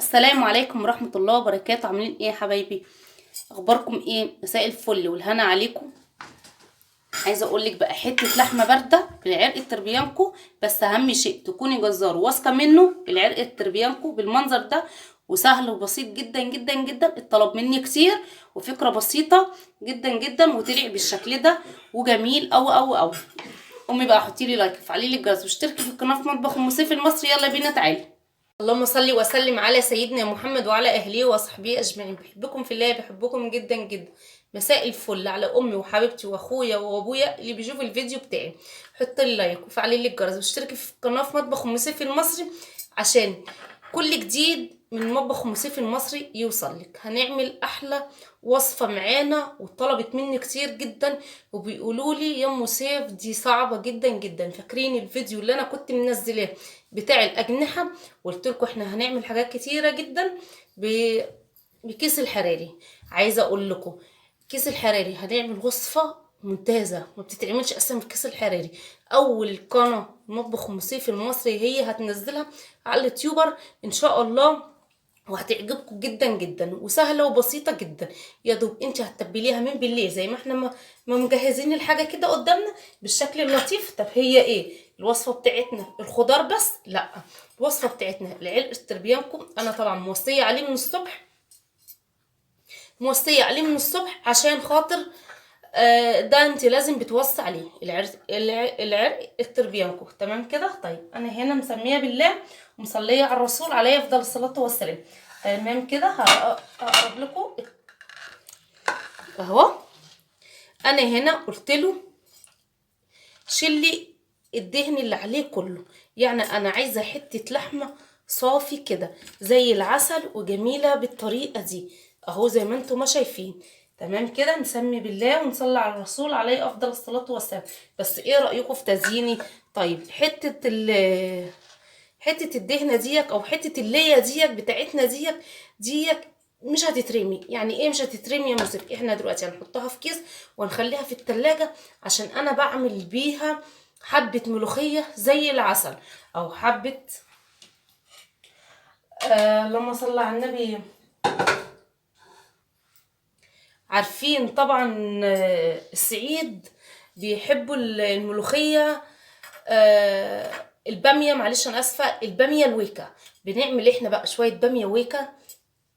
السلام عليكم ورحمة الله وبركاته. عاملين ايه يا حبايبي؟ اخباركم ايه؟ مساء الفل والهنا عليكم. عايزه اقولك بقى حته لحمه بارده بالعرق التربيانكو، بس اهم شيء تكوني جزار واثقه منه. العرق التربيانكو بالمنظر ده وسهل وبسيط جدا جدا جدا. الطلب مني كتير وفكره بسيطه جدا جدا وطلع بالشكل ده وجميل اوي اوي اوي. امي بقى حطي لي لايك وفعلي لي الجرس واشتركي في القناه في مطبخ ام سيف المصري. يلا بينا تعالي. اللهم صل وسلم على سيدنا محمد وعلى اهله وصحبه اجمعين. بحبكم في الله، بحبكم جدا جدا. مساء الفل على امي وحبيبتي واخويا وابويا اللي بيشوف الفيديو بتاعي. حط لي لايك وفعلي لي الجرس واشتركي في القناه في مطبخ ام سيف المصري عشان كل جديد من مطبخ ام سيف المصري يوصل لك. هنعمل احلى وصفه معانا وطلبت مني كتير جدا وبيقولوا لي يا ام سيف دي صعبه جدا جدا. فاكرين الفيديو اللي انا كنت منزلاه بتاع الاجنحه؟ قلت لكم احنا هنعمل حاجات كتيره جدا بكيس الحراري. عايزه اقول لكم كيس الحراري هنعمل وصفه ممتازه ما بتتعملش اصلا في الكيس الحراري. اول قناه مطبخ ام سيف المصري هي هتنزلها على اليوتيوبر ان شاء الله، وهتعجبكم جدا جدا وسهله وبسيطه جدا. يا دوب انت هتتبليها من بالليل زي ما احنا ما مجهزين الحاجه كده قدامنا بالشكل اللطيف. طب هي ايه الوصفه بتاعتنا؟ الخضار بس؟ لا، الوصفه بتاعتنا العلق استربيانكم انا طبعا موصيه عليه من الصبح، موصيه عليه من الصبح عشان خاطر ده انت لازم بتوصي عليه العرق التربيانكو. تمام كده؟ طيب انا هنا مسميه بالله ومصليه على الرسول عليه افضل الصلاه والسلام. تمام كده. هقرب لكم اهو. انا هنا قلت له شيلي الدهن اللي عليه كله، يعني انا عايزه حته لحمه صافي كده زي العسل وجميله بالطريقه دي اهو زي ما انتم ما شايفين. تمام كده. نسمي بالله ونصلي على الرسول عليه افضل الصلاه والسلام. بس ايه رايكم في تزييني؟ طيب حته الدهنه ديك او حته الليه ديك بتاعتنا ديك مش هتترمي. يعني ايه مش هتترمي يا موسف؟ احنا دلوقتي هنحطها في كيس ونخليها في التلاجة عشان انا بعمل بيها حبة ملوخية زي العسل او حبة اللهم صل على النبي. عارفين طبعا الصعيد بيحبوا الملوخية البامية، معلش انا اسفة، البامية الويكا. بنعمل احنا بقى شوية بامية ويكا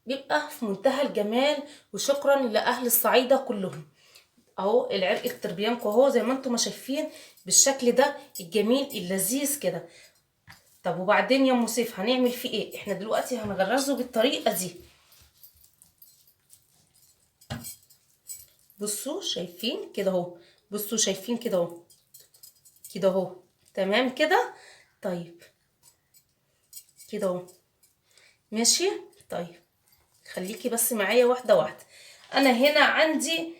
بيبقى في منتهى الجمال. وشكرا لاهل الصعيدة كلهم. اهو العرق التربيانكو اهو زي ما انتم ما شايفين بالشكل ده الجميل اللذيذ كده. طب وبعدين يا ام سيف هنعمل فيه ايه؟ احنا دلوقتي هنغرزه بالطريقه دي. بصوا شايفين كده اهو، بصوا شايفين كده اهو، كده اهو. تمام كده. طيب كده اهو ماشي. طيب خليكي بس معايا واحده واحده. انا هنا عندي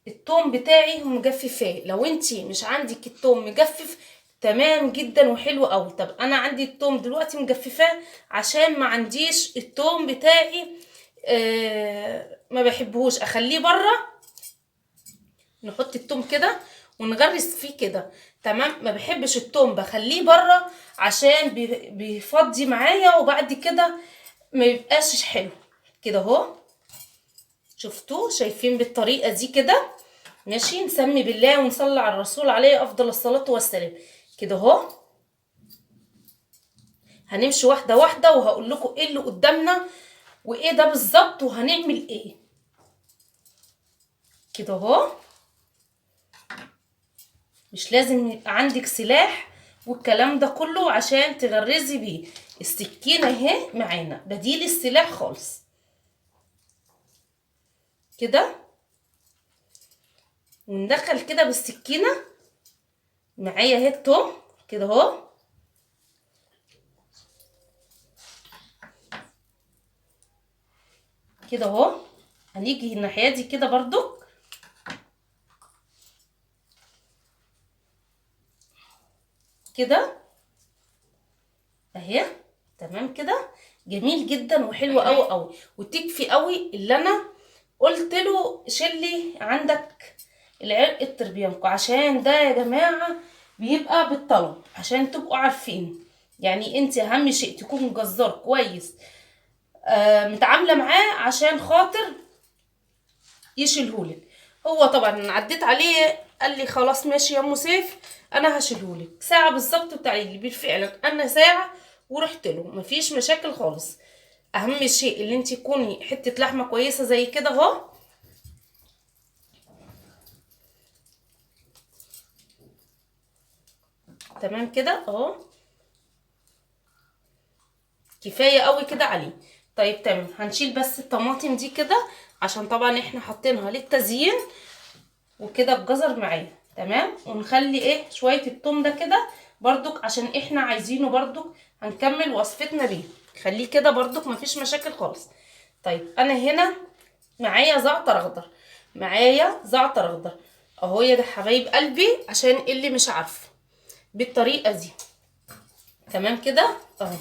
التوم بتاعي مجففاه. لو انتي مش عندك التوم مجفف تمام جدا وحلو قوي. طب انا عندي التوم دلوقتي مجففاه عشان ما عنديش التوم بتاعي ما بحبهوش اخليه بره. نحط التوم كده ونغرس فيه كده. تمام. ما بحبش التوم بخليه بره عشان بيفضي معايا وبعد كده ما يبقاش حلو كده اهو. شفتوه؟ شايفين بالطريقه دي كده؟ ماشي. نسمي بالله ونصلي على الرسول عليه افضل الصلاه والسلام كده اهو. هنمشي واحده واحده وهقول لكم ايه اللي قدامنا وايه ده بالظبط وهنعمل ايه كده اهو. مش لازم يبقى عندك سلاح والكلام ده كله عشان تغرزي بيه. السكينه اهي معانا بديل السلاح خالص كده. وندخل كده بالسكينه معايا اهي التوم كده اهو. كده اهو. هنيجي الناحيه دي كده برضو كده اهي. تمام كده. جميل جدا وحلو قوي قوي وتكفي قوي. اللي انا قلت له شيلي عندك العرق التربيانكو عشان ده يا جماعه بيبقى بالطلب عشان تبقوا عارفين. يعني انت اهم شيء تكون جزار كويس متعامله معاه عشان خاطر يشيلهولك. هو طبعا عديت عليه قال لي خلاص ماشي يا ام سيف انا هشيلهولك. ساعه بالظبط وتعالي بالفعل انا ساعه ورحت له، مفيش مشاكل خالص. اهم شيء اللي انت تكوني حته لحمه كويسه زي كده اهو. تمام كده اهو، كفايه قوي كده عليه. طيب تمام، هنشيل بس الطماطم دي كده عشان طبعا احنا حاطينها للتزيين وكده. الجزر معايا تمام، ونخلي ايه شويه التوم ده كده برضك عشان احنا عايزينه برضك هنكمل وصفتنا بيه. خليه كده برضك مفيش مشاكل خالص. طيب انا هنا معايا زعتر اخضر، معايا زعتر اخضر اهو يا حبايب قلبي، عشان اللي مش عارفه بالطريقه دي. تمام كده اهو،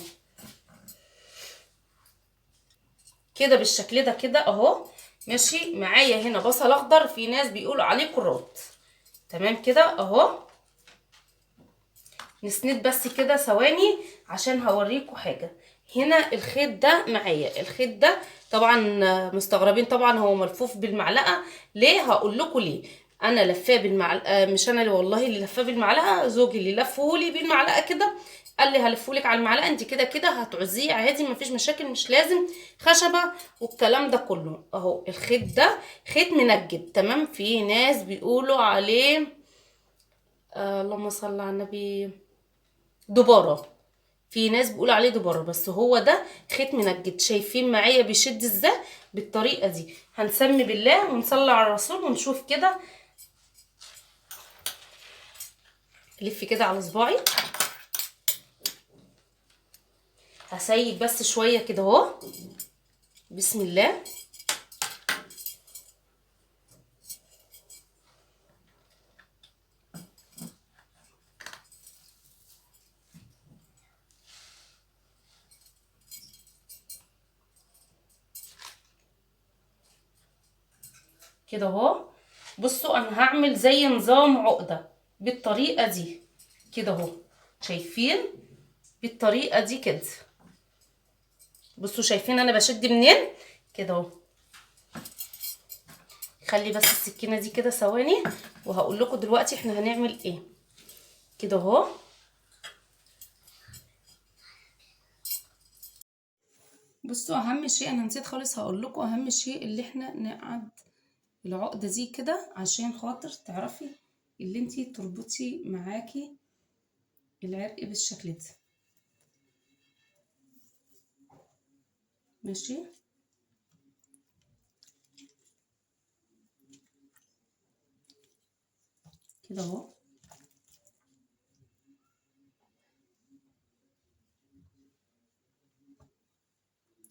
كده بالشكل ده كده اهو ماشي. معايا هنا بصل اخضر، في ناس بيقولوا عليه كرات. تمام كده اهو، نسند بس كده ثواني عشان هوريكم حاجه. هنا الخيط ده معايا، الخيط ده طبعا مستغربين طبعا هو ملفوف بالمعلقه ليه، هقول لكم ليه. انا لفاه بالمعلقه، مش انا اللي والله اللي لفاه بالمعلقه، زوجي اللي لفهولي بالمعلقه كده. قال لي هلفهولك على المعلقه، انت كده كده هتعزيه عادي مفيش مشاكل، مش لازم خشبه والكلام ده كله. اهو الخيط ده خيط منجد تمام. في ناس بيقولوا عليه اللهم صل على النبي دبارة، في ناس بيقول عليه دبارة، بس هو ده خيط منجد. شايفين معايا بيشد ازاي بالطريقة دي. هنسمي بالله ونصلي على الرسول ونشوف كده. الف كده على صباعي، هسيب بس شوية كده اهو. بسم الله كده اهو. بصوا انا هعمل زي نظام عقدة بالطريقة دي كده اهو. شايفين بالطريقة دي كده. بصوا شايفين انا بشد منين كده اهو. خلي بس السكينه دي كده ثواني وهقول لكم دلوقتي احنا هنعمل ايه كده اهو. بصوا اهم شيء انا نسيت خالص هقول لكم، اهم شيء اللي احنا نقعد العقده دي كده عشان خاطر تعرفي اللي انتي تربطي معاكي العرق بالشكل ده ماشي كده اهو.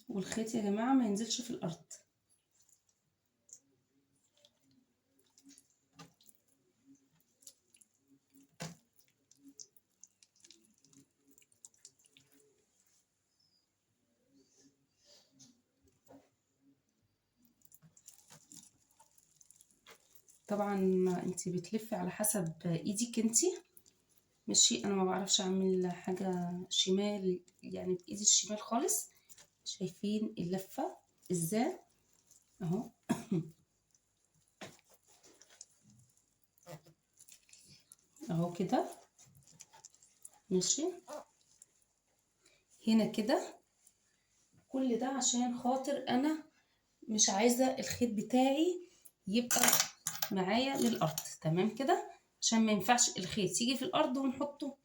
والخيط يا جماعه ما ينزلش في الارض. طبعا انتي بتلفي على حسب ايدك انتي ماشي. انا ما بعرفش اعمل حاجه شمال يعني بايدي الشمال خالص. شايفين اللفه ازاي اهو. اهو كده ماشي. هنا كده كل ده عشان خاطر انا مش عايزه الخيط بتاعي يبقى معايا للارض. تمام كده عشان ما ينفعش الخيط يجي في الارض ونحطه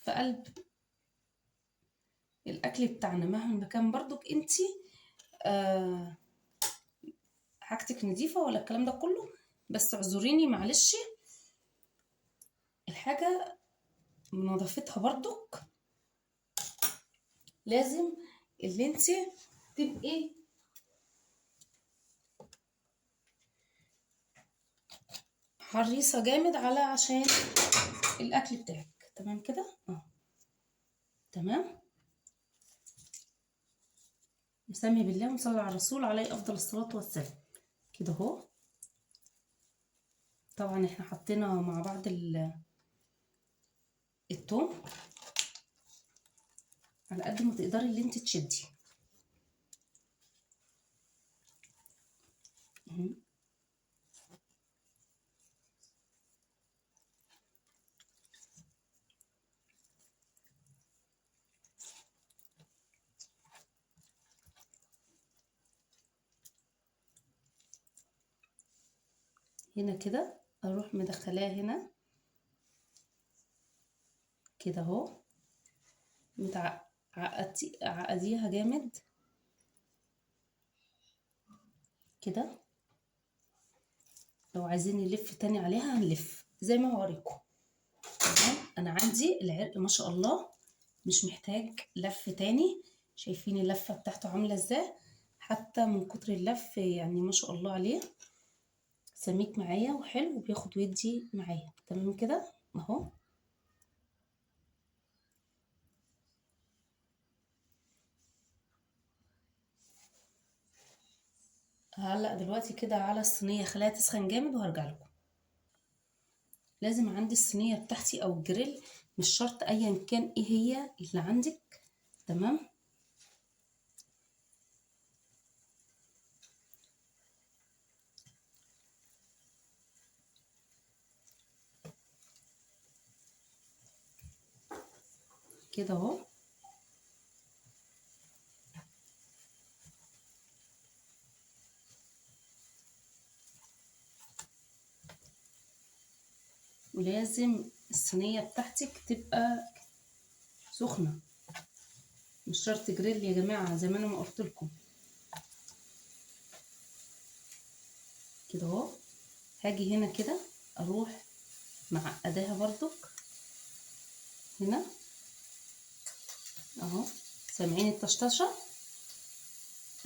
في قلب الاكل بتاعنا مهما كان. برضك انتي آه حاجتك نظيفه ولا الكلام ده كله، بس اعذريني معلش الحاجه نظافتها برضك لازم اللي انتي تبقي حريصه جامد على عشان الاكل بتاعك. تمام كده اه تمام. نسمي بالله ونصلي على الرسول عليه افضل الصلاه والسلام كده اهو. طبعا احنا حطينا مع بعض التوم على قد ما تقدري اللي انت تشدي هنا كده اروح مدخلاها هنا كده اهو، عقديها جامد كده. لو عايزين نلف تاني عليها هنلف زي ما هوريكم. تمام. انا عندي العرق ما شاء الله مش محتاج لف تاني. شايفين اللفة بتاعته عاملة ازاي؟ حتى من كتر اللف يعني ما شاء الله عليه سميك معايا وحلو وبياخد ويدي معايا. تمام كده اهو. هعلق دلوقتي كده على الصينية، خليها تسخن جامد وهرجع لكم. لازم عندي الصينية بتاعتي او الجريل، مش شرط ايا كان ايه هي اللي عندك. تمام. كده اهو. ولازم الصينية بتاعتك تبقى سخنة، مش شرط جريل يا جماعة زي ما انا ما قلت لكم. كده اهو. هاجي هنا كده اروح معقداها برضك هنا اهو. سامعين الطشطشه؟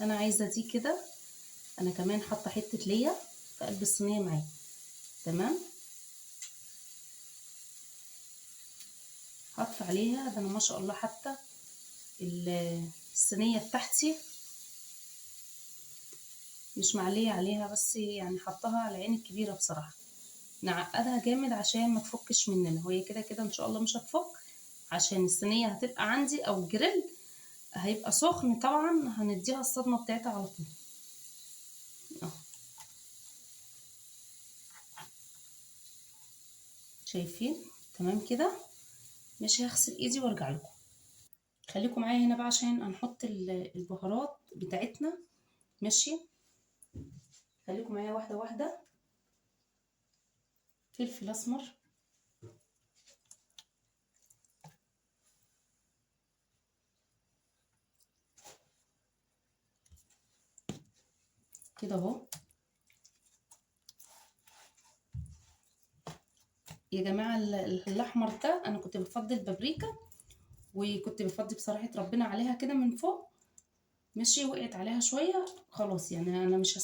انا عايزه دي كده. انا كمان حاطه حته ليا في قلب الصينيه معايا. تمام. حاطه عليها ده انا ما شاء الله حتى الصينيه بتاعتي مش معليه عليها، بس يعني حطها على العين الكبيره بصراحه. نعقدها جامد عشان ما تفكش مننا، وهي كده كده ان شاء الله مش هتفك عشان الصينيه هتبقى عندي او الجريل هيبقى سخن طبعا، هنديها الصدمه بتاعتها على طول اهو. شايفين؟ تمام كده. مش هغسل ايدي وارجع لكم. خليكم معايا هنا بقى عشان هنحط البهارات بتاعتنا. ماشي. خليكم معايا واحده واحده. فلفل اسمر، كده اهو. يا جماعه الاحمر ده انا كنت بفضل بابريكا، وكنت بفضل بصراحه ربنا عليها كده من فوق. ماشي. وقعت عليها شويه خلاص، يعني انا مش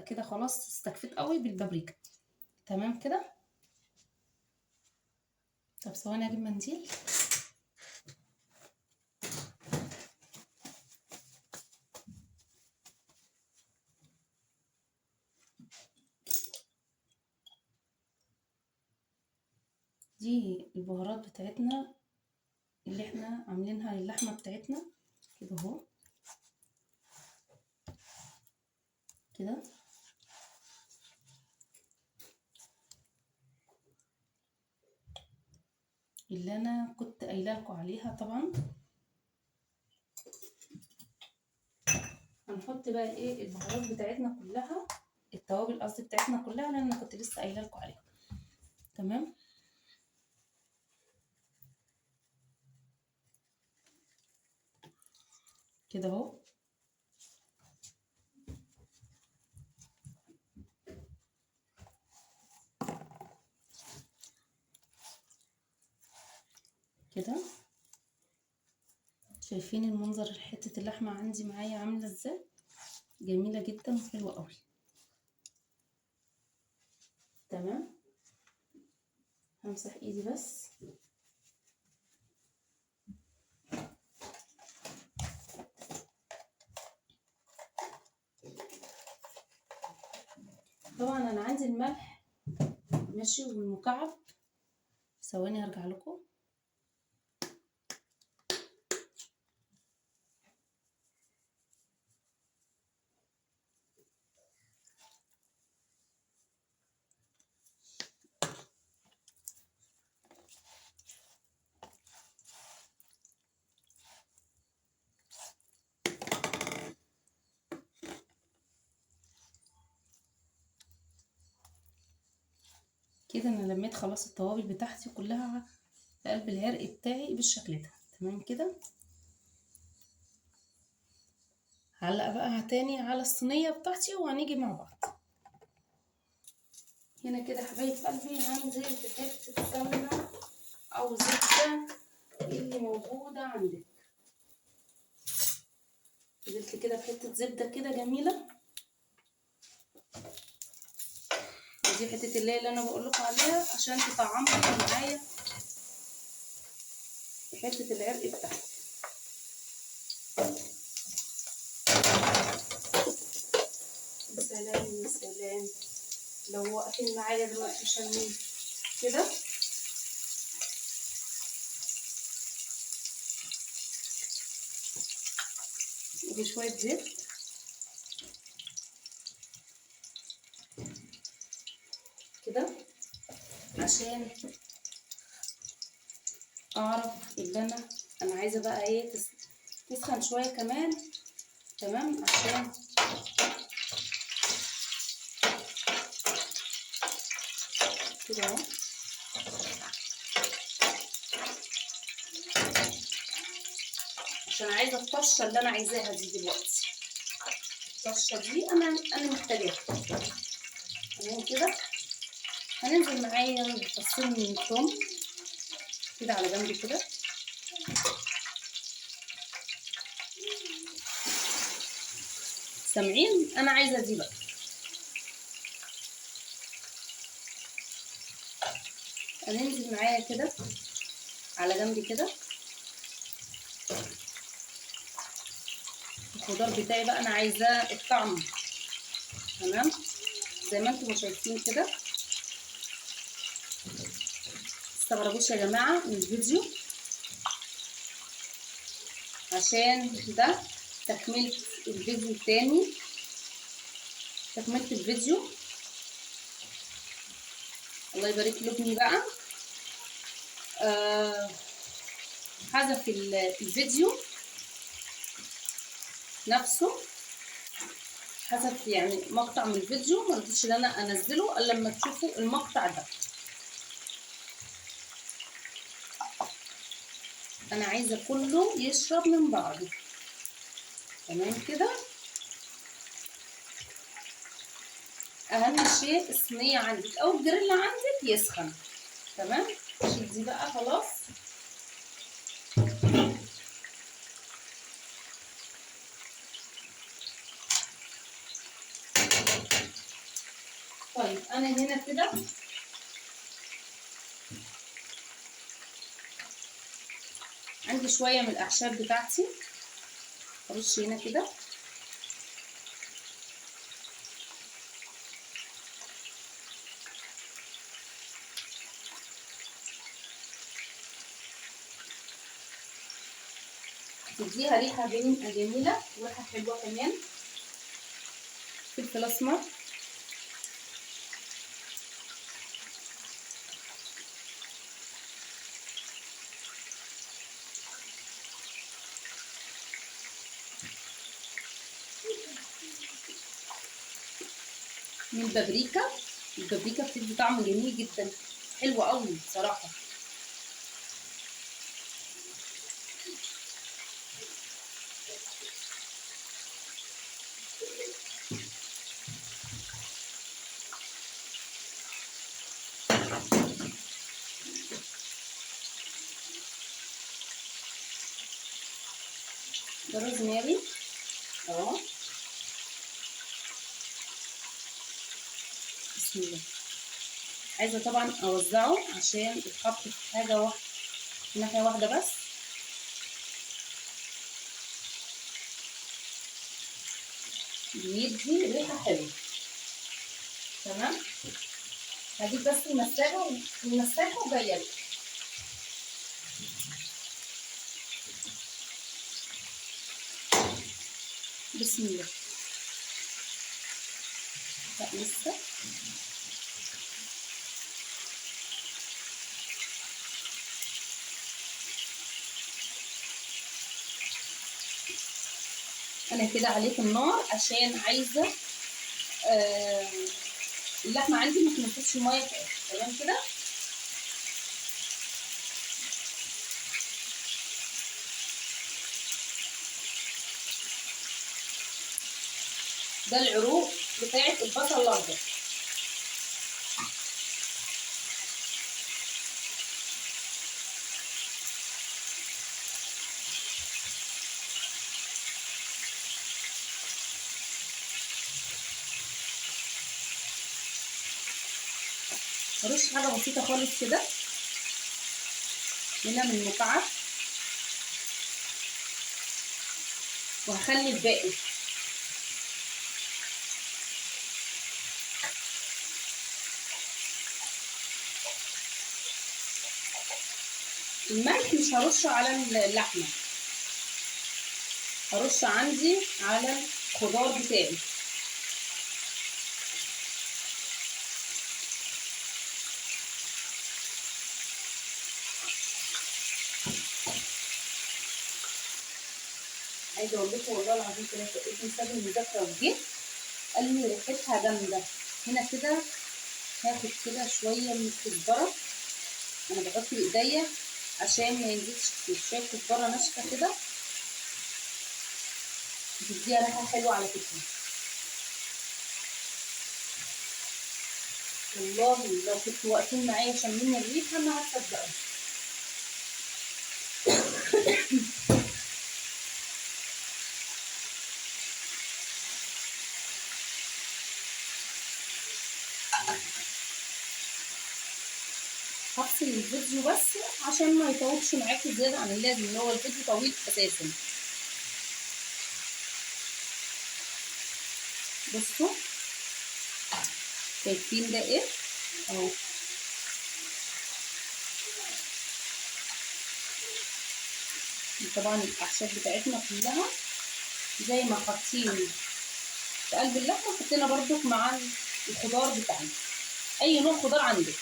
كده خلاص استكفيت قوي بالبابريكا. تمام كده. طب ثواني اجيب منديل. دي البهارات بتاعتنا اللي احنا عاملينها للحمه بتاعتنا كده اهو. كده اللي انا كنت قايله لكم عليها طبعا. هنحط بقى ايه البهارات بتاعتنا كلها، التوابل قصدي بتاعتنا كلها، لان انا كنت لسه قايله لكم عليها. تمام. كده اهو. كده شايفين المنظر؟ حته اللحمه عندي معايا عامله ازاي؟ جميله جدا وحلوه قوي. تمام. همسح ايدي بس. طبعا انا عندي الملح ماشي والمكعب. ثواني هرجع لكم. كده انا لميت خلاص التوابل بتاعتي كلها في قلب العرق بتاعي بالشكل ده. تمام كده. هعلق بقى تاني على الصينيه بتاعتي وهنيجي مع بعض. هنا كده حبايب قلبي هنزل بحته سمنه او زبده اللي موجوده عندك. نزلت كده بحته زبده كده جميله. ودي حته اللي انا بقول لكم عليها عشان تطعمها معايا في حته العرق بتاعتي. يا سلام يا سلام، لو واقفين معايا دلوقتي شامين كده. ودي شويه زيت كده عشان اعرف اللي انا عايزه بقى ايه تسخن شويه كمان. تمام عشان كده اهو. عشان عايزه الطشه اللي انا عايزاها دي دلوقتي. الطشه دي انا محتاجاها. تمام كده. هننزل معايا بفصين من الثوم كده على جنب كده. سامعين؟ انا عايزه دي بقى. هننزل معايا كده على جنب كده. الخضار بتاعي بقى انا عايزاه الطعم. تمام زي ما انتم شايفين كده. متستغربوش يا جماعه من الفيديو عشان ده تكمله الفيديو التاني. تكمله الفيديو. الله يبارك له ابني بقى حذف الفيديو نفسه. حذف يعني مقطع من الفيديو، ما رضيتش ان انا انزله الا لما تشوفوا المقطع ده. انا عايزه كله يشرب من بعضه. تمام كده. اهم شيء الصينيه عندك او الجريل عندك يسخن. تمام. شيل دي بقى خلاص. طيب انا هنا كده عندي شويه من الاعشاب بتاعتي. ارش هنا كده. تديها ريحه جميله وريحه حلوه كمان. فلفل اسمر. من بابريكا. البابريكا بتدي طعم جميل جدا، حلوه قوي بصراحه. ده روزماري اهو. بسم الله. عايزه طبعا اوزعه عشان يتحط في حاجه واحده، في ناحيه واحده بس. بيدي ريحه حلوه. تمام. هجيب بس المساحه وجايه لك. بسم الله. لا لسه. انا كده عليت النار عشان عايزه اللحمه عندي ما تنزلش الميه في الاخر. تمام كده. ده العروق بتاعه البصل الاخضر. هرش حاجه بسيطه خالص كده هنا من المكعب، وهخلي الباقي. الملح مش هرش على اللحمه، هرش عندي على الخضار بتاعي. عايزه اقول لكم والله العظيم كده ابني ساب المذاكره وجه قال لي ريحتها جامده. هنا كده هاخد كده شويه من الكزبره، انا بحط بايديا عشان ما ينزلش كتير. شويه كزبره ناشفه كده بتديها ريحه حلوه على فكره. والله لو كنتوا واقفين معايا شامين الريحه ما هتصدقوا. هفصل الفيديو بس عشان ما يطولش معاكم زياده عن اللازم، اللي هو الفيديو طويل اساسا. بصوا شايفين ده ايه اهو. طبعا الاعشاب بتاعتنا كلها زي ما حاطين في قلب اللحمه حطينا برضو مع الخضار بتاعنا، اي نوع خضار عندك.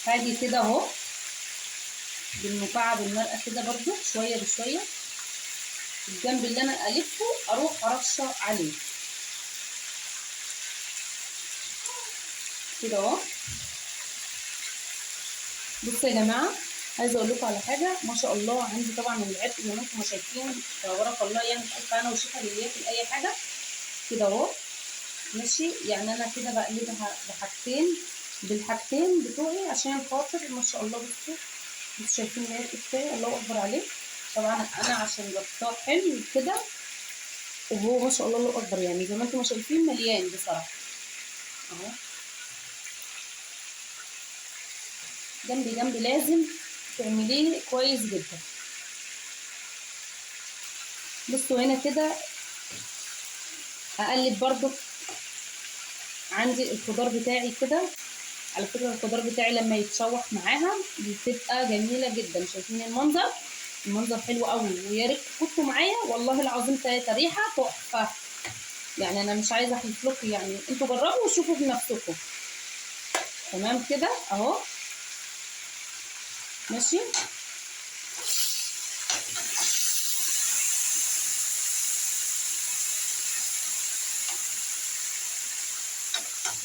هاجي كده اهو بالمكعب المرقه كده برضو شويه بشويه الجنب اللي انا الفه اروح ارشه عليه كده اهو. بصوا يا جماعه عايزه اقول لكم على حاجه، ما شاء الله عندي طبعا العرق زي ما انتم شايفين تبارك الله، يعني الف هنا وشفا للي ياكل اي حاجه كده اهو. ماشي، يعني انا كده بقلبها بالحاجتين بتوعي عشان خاطر ما شاء الله. بصوا انتوا شايفين العرق بتاعي الله اكبر عليه. طبعا انا عشان ربطاه حلو كده وهو ما شاء الله الله اكبر، يعني زي ما انتم شايفين مليان بصراحه اهو. جنبي جنبي لازم تعمليه كويس جدا. بصوا هنا كده هقلب برضو عندي الخضار بتاعي كده. على فكره الخضار بتاعي لما يتشوح معاها بتبقى جميله جدا. شايفين المنظر؟ المنظر حلو قوي، ويا ريت كنتوا معايا والله العظيم تلاته ريحه تحفه. يعني انا مش عايزه احلف لكم، يعني انتوا جربوا وشوفوا بنفسكم. تمام كده اهو. ماشي،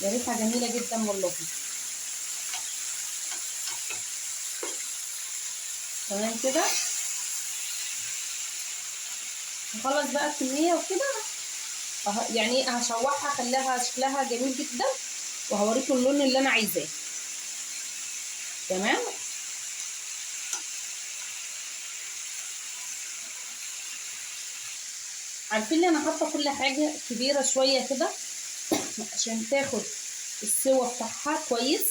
يا ريحه جميله جدا والله. تمام كده نخلص بقى الكميه وكده يعني هشوحها اخليها شكلها جميل جدا، وهوريكم اللون اللي انا عايزاه. تمام. عارفين ان انا حاطه كل حاجه كبيره شويه كده عشان تاخد السوا بتاعها كويس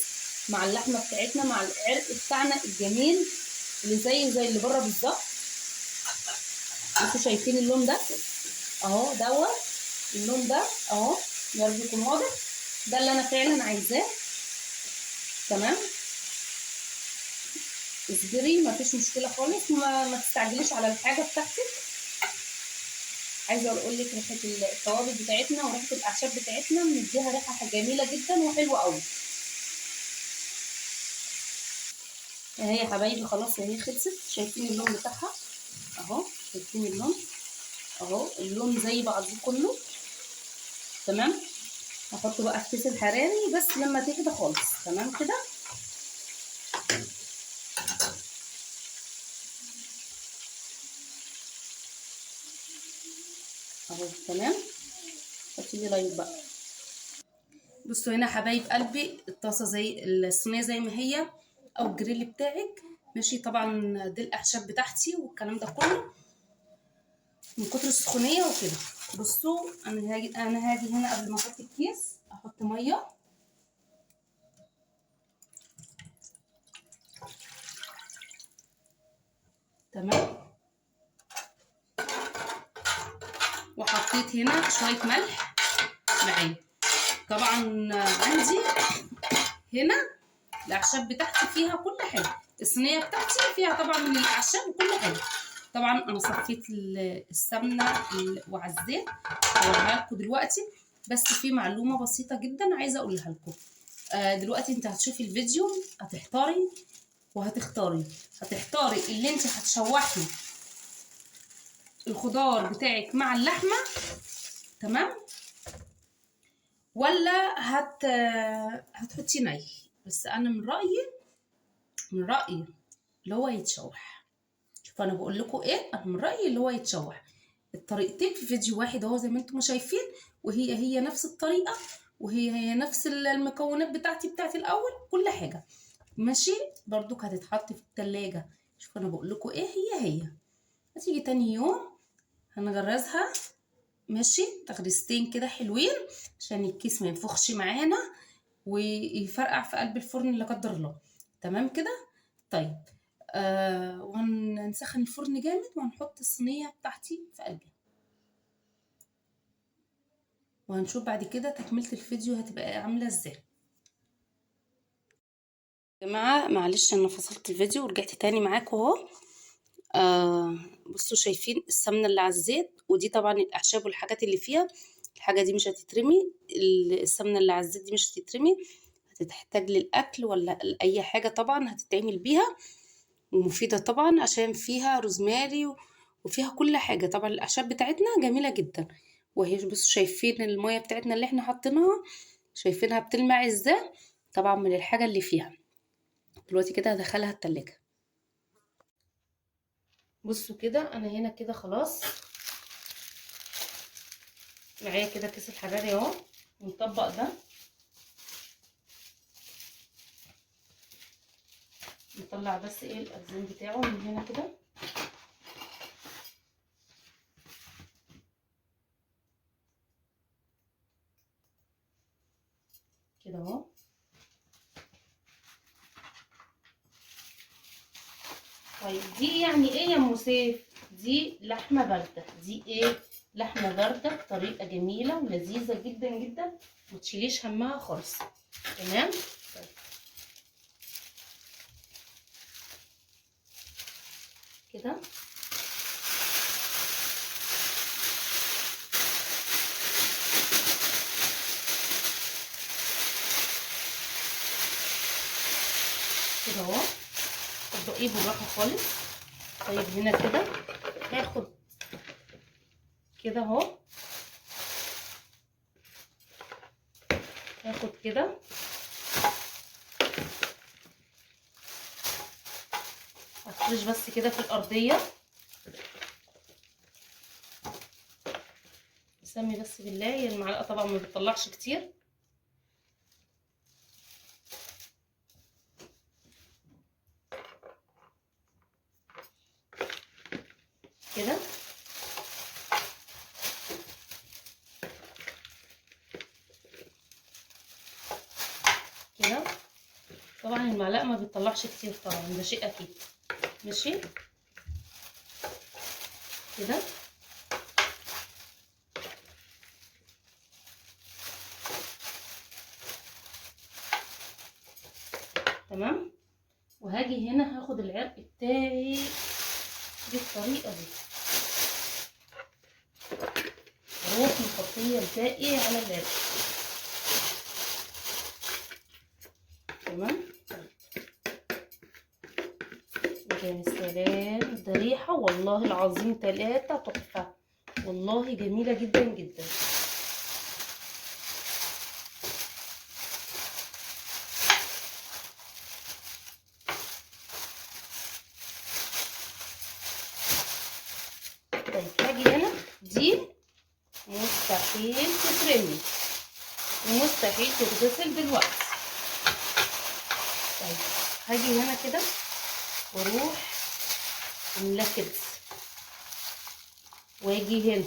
مع اللحمه بتاعتنا مع العرق بتاعنا الجميل اللي زي اللي بره بالظبط. انتوا شايفين اللون ده اهو، دوت اللون ده اهو، يا رب يكون واضح. ده اللي انا فعلا عايزاه. تمام. اصبري مفيش مشكله خالص، ما تستعجليش على الحاجه بتاعتك. عايزه اقول لك ريحه التوابل بتاعتنا وريحه الاعشاب بتاعتنا مديها ريحه جميله جدا وحلوه قوي. اهي يا حبايبي خلاص اهي خلصت. شايفين اللون بتاعها اهو، شايفين اللون اهو، اللون زي بعضيه كله. تمام. هحطه بقى في كيس الحراري بس لما تهدى خالص. تمام كده. اهو تمام. حطي لي لايك بقى. بصوا هنا حبايب قلبي الطاسه زي الصينيه زي ما هي او الجريل بتاعك ماشي. طبعا دي الاعشاب بتاعتي والكلام ده كله من كتر السخونيه وكده. بصوا انا هاجي هنا قبل ما احط الكيس احط ميه. تمام. وحطيت هنا شويه ملح معايا. طبعا عندي هنا الاعشاب بتاعتي فيها كل حاجه. الصينيه بتاعتي فيها طبعا من الاعشاب وكل حاجه. طبعا انا صفيت السمنه وعزيت هقولها لكم دلوقتي. بس في معلومه بسيطه جدا عايزه اقولها لكم. دلوقتي انت هتشوفي الفيديو هتحتاري وهتختاري. هتحتاري اللي انت هتشوحي الخضار بتاعك مع اللحمه. تمام. ولا هتحطي ني. بس انا من رأيي اللي هو يتشوح. شوفوا انا بقول لكم ايه. انا من رأيي اللي هو يتشوح. الطريقتين في فيديو واحد اهو زي ما انتم شايفين. وهي نفس الطريقة وهي نفس المكونات بتاعتي الاول كل حاجة ماشي. برضو هتتحط في التلاجة. شوفوا انا بقول لكم ايه. هي هتيجي تاني يوم هنغرزها ماشي تغريزتين كده حلوين عشان الكيس ما ينفخش معانا ويفرقع في قلب الفرن لا قدر الله. تمام كده. طيب وهنسخن الفرن جامد وهنحط الصينيه بتاعتي في قلبها. وهنشوف بعد كده تكمله الفيديو هتبقى عامله ازاي. يا جماعه معلش انا فصلت الفيديو ورجعت تاني معاكم اهو. بصوا شايفين السمنه اللي على الزيت ودي طبعا الاعشاب والحاجات اللي فيها. الحاجه دي مش هتترمي. السمنه اللي على الزيت دي مش هتترمي. هتتحتاج للاكل ولا اي حاجه طبعا هتتعمل بيها. ومفيده طبعا عشان فيها روزماري وفيها كل حاجه. طبعا الاعشاب بتاعتنا جميله جدا. وهي بصوا شايفين الميه بتاعتنا اللي احنا حاطينها شايفينها بتلمع ازاي. طبعا من الحاجه اللي فيها. دلوقتي كده هدخلها التلاجة. بصوا كده انا هنا كده خلاص معايا كده كيس الحراري اهو ونطبق ده. نطلع بس ايه الأخزان بتاعه من هنا كده. كده اهو. طيب دي يعني ايه يا ام سيف؟ دي لحمه بارده. دي ايه؟ لحمه بارده بطريقه جميله ولذيذه جدا جدا ما تشيليش همها خالص. تمام. طيب. كده كده اهو. تطبقيه بالراحه خالص. طيب هنا كده هاخد كده اهو. هاخد كده هفرش بس كده في الارضيه. سمي بس بالله. هي المعلقه طبعا ما بتطلعش كتير. كده كده. طبعا المعلقه ما بتطلعش كتير طبعا ده شيء اكيد. ماشي كده. تمام. وهاجي هنا هاخد العرق بتاعي بالطريقه دي. اروح مغطيه الباقي على العرق. تمام. يا سلام ده ريحه والله العظيم 3 تحفه. والله جميله جدا جدا. مستحيل تترمي ومستحيل تتغسل دلوقتي. طيب هاجي هنا كده واروح عاملاه كده، واجي هنا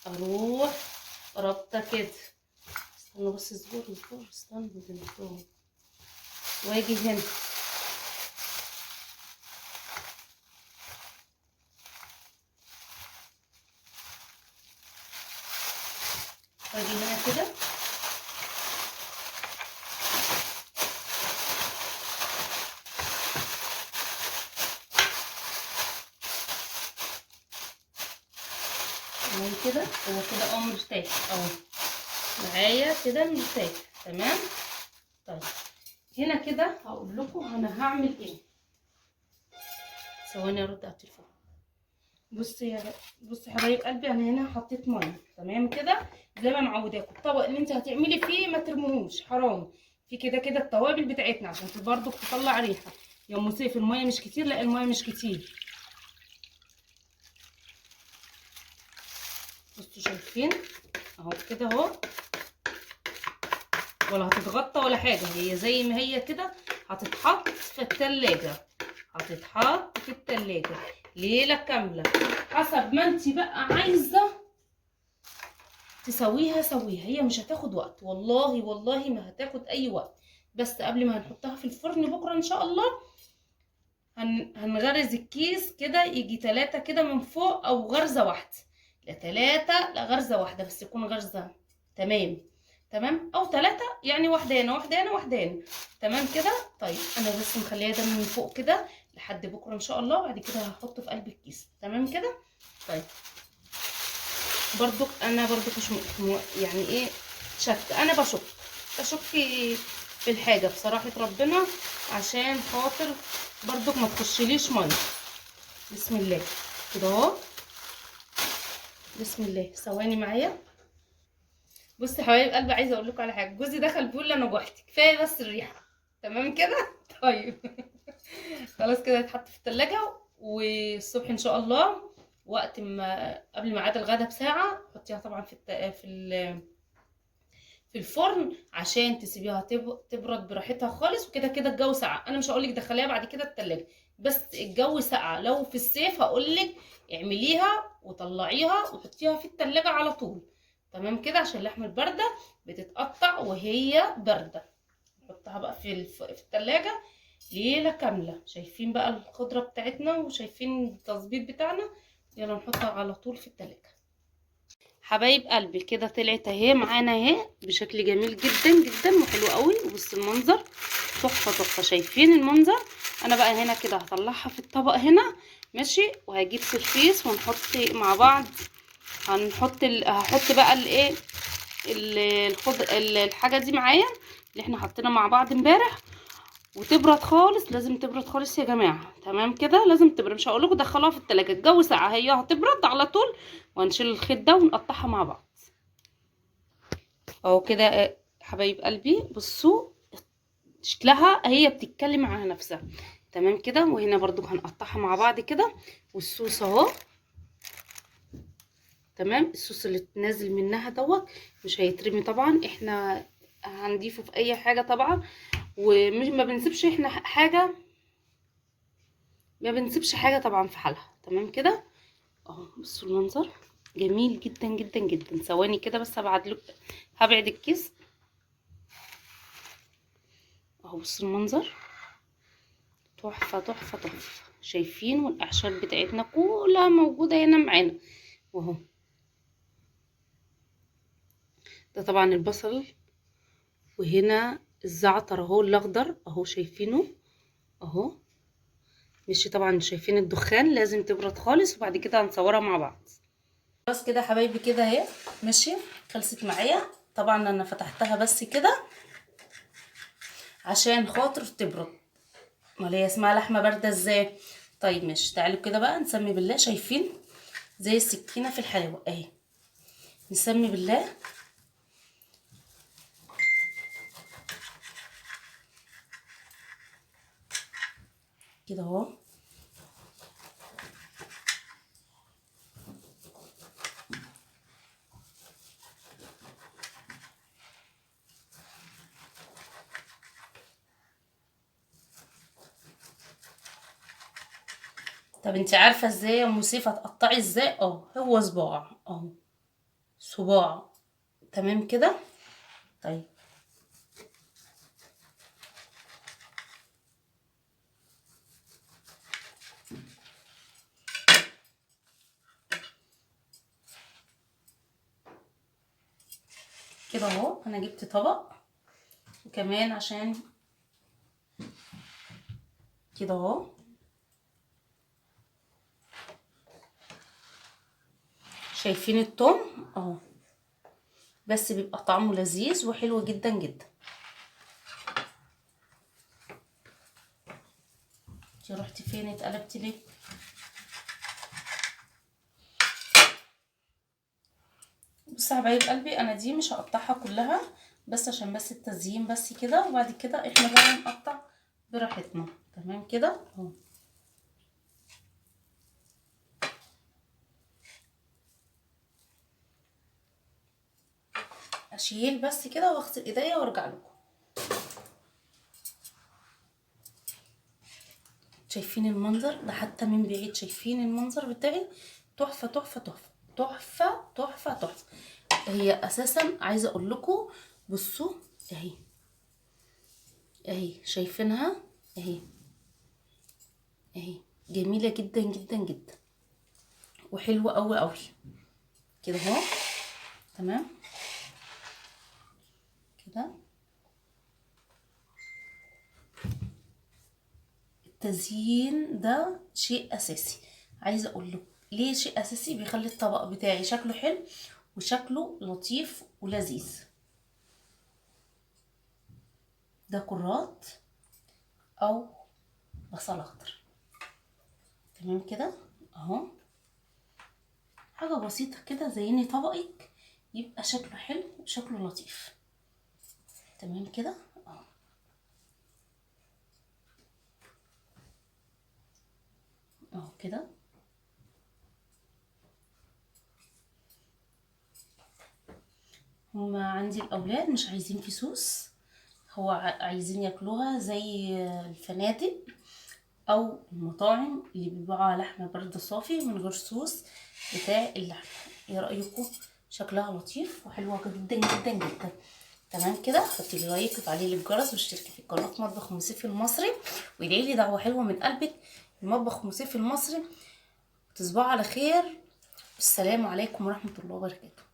اروح رابطه كده. استنى بس، اصبر استنى بنتهم. واجي هنا كده تمام كده. هو كده مرتاح اهو معايا كده مرتاح تمام. طيب هنا كده هقول لكم انا هعمل ايه. ثواني ارد على التليفون. بصي يا حبايب قلبي، انا هنا حطيت ميه تمام كده زي ما معوداكم. الطبق اللي انت هتعملي فيه ما ترموهوش، حرام. في كده كده التوابل بتاعتنا عشان برضو تطلع ريحه. يا ام سيف الميه مش كتير، لا الميه مش كتير. بصوا شايفين اهو كده اهو، ولا هتتغطى ولا حاجه، هي زي ما هي كده هتتحط في التلاجة. هتتحط في التلاجة ليله كامله، حسب ما انت بقى عايزه تسويها. سويها، هي مش هتاخد وقت، والله ما هتاخد اي وقت. بس قبل ما هنحطها في الفرن بكره ان شاء الله هنغرز الكيس كده يجي 3 كده من فوق، او غرزه واحده. لا 3، لا غرزه واحده بس يكون غرزه تمام، او 3 يعني، واحده هنا واحده هنا واحده هنا تمام كده. طيب انا بس مخليها ده من فوق كده لحد بكره ان شاء الله، وبعد كده هحطه في قلب الكيس تمام كده. طيب انا مش يعني ايه شك، انا بشك في الحاجه بصراحه ربنا، عشان خاطر ما تخشليش ميه. بسم الله كده اهو، بسم الله. ثواني معايا. بصي يا حبايب قلبي، عايزه اقول لكم على حاجه. جوزي دخل بيقول لي انا جوعت، كفايه بس الريحه تمام كده. طيب خلاص كده هيتحط في التلاجة، والصبح ان شاء الله وقت ما قبل ميعاد الغدا بساعه حطيها طبعا في الفرن عشان تسيبيها تبرد براحتها خالص. وكده كده الجو ساقع، انا مش هقولك دخليها بعد كده التلاجة، بس الجو ساقع. لو في الصيف هقولك اعمليها وطلعيها وحطيها في التلاجة على طول تمام كده، عشان اللحمه البارده بتتقطع وهي بارده. نحطها بقى في التلاجة ليله كامله. شايفين بقى الخضره بتاعتنا وشايفين التظبيط بتاعنا. يلا نحطها على طول في التلاجة. حبايب قلبي كده طلعت اهي معانا اهي بشكل جميل جدا جدا وحلو قوي. وبص المنظر تحفه. شايفين المنظر؟ انا بقى هنا كده هطلعها في الطبق هنا ماشي، وهجيب سرفيس ونحط مع بعض. هحط بقى الايه الحاجه دي معايا اللي احنا حطينا مع بعض امبارح، وتبرد خالص. لازم تبرد خالص يا جماعه تمام كده، لازم تبرد. مش هقول لكم دخلوها في التلاجة، الجو ساقع، هي هتبرد على طول. وهنشيل الخيط ده ونقطعها مع بعض اهو كده. حبايب قلبي بصوا شكلها، هي بتتكلم على نفسها تمام كده. وهنا برضو هنقطعها مع بعض كده. والصوص اهو تمام، الصوص اللي نازل منها دوت مش هيترمي طبعا، احنا هنضيفه في اي حاجه طبعا. ومش ما بنسيبش احنا حاجه، ما بنسيبش حاجه طبعا في حالها تمام كده اهو. بصوا المنظر جميل جدا جدا جدا. ثواني كده بس هبعد الكيس اهو. بصوا المنظر تحفه. شايفين؟ والاعشاب بتاعتنا كلها موجوده هنا معانا واهو. ده طبعا البصل، وهنا الزعتر اهو الاخضر اهو شايفينه اهو. مش طبعا شايفين الدخان؟ لازم تبرد خالص وبعد كده هنصورها مع بعض. خلاص كده حبايبي كده اهي ماشي، خلصت معايا. طبعا انا فتحتها بس كده عشان خاطر تبرد، امال هي اسمها لحمه بارده ازاي؟ طيب ماشي، تعالوا كده بقى نسمي بالله. شايفين زي السكينه في الحلاوه اهي، نسمي بالله كده اهو. طب انت عارفه ازاي يا ام سيف هتقطعي ازاي؟ هو صباع اهو، صباع. تمام كده. طيب كده اهو انا جبت طبق، وكمان عشان كده اهو شايفين التوم اهو، بس بيبقى طعمه لذيذ وحلو جدا جدا. انتي رحتي فين؟ اتقلبتي ليه؟ بصي يا حبايب قلبي، انا دي مش هقطعها كلها، بس عشان بس التزيين بس كده، وبعد كده احنا بقى نقطع براحتنا. تمام كده اهو. اشيل بس كده واغسل ايديا وارجع لكم. شايفين المنظر ده؟ حتى من بعيد شايفين المنظر بتاعي؟ تحفه تحفه تحفه تحفه تحفه تحفه. هي اساسا عايزه اقول لكم، بصوا اهي، اهي شايفينها اهي، اهي جميله جدا جدا جدا وحلوه قوي قوي كده اهو. تمام كده. التزيين ده شيء اساسي، عايزه اقول لكم ليه شيء اساسي، بيخلي الطبق بتاعي شكله حلو وشكله لطيف ولذيذ. ده كرات او بصل اخضر. تمام كده اهو، حاجه بسيطه كده، زيني طبقك يبقى شكله حلو وشكله لطيف. تمام كده اهو. اهو كده. هما عندي الاولاد مش عايزين فسوس، هو عايزين ياكلوها زي الفنادق او المطاعم اللي بيبيعوا لحمه برده صافي من غير صوص بتاع اللحمه. ايه رايكم؟ شكلها لطيف وحلوه جدا جدا جدا. تمام كده. حطي لي لايك وفعلي لي الجرس واشتركي في قناه مطبخ ام سيف المصري، وادعي لي دعوه حلوه من قلبك لمطبخ ام سيف المصري. تصبحوا على خير. السلام عليكم ورحمه الله وبركاته.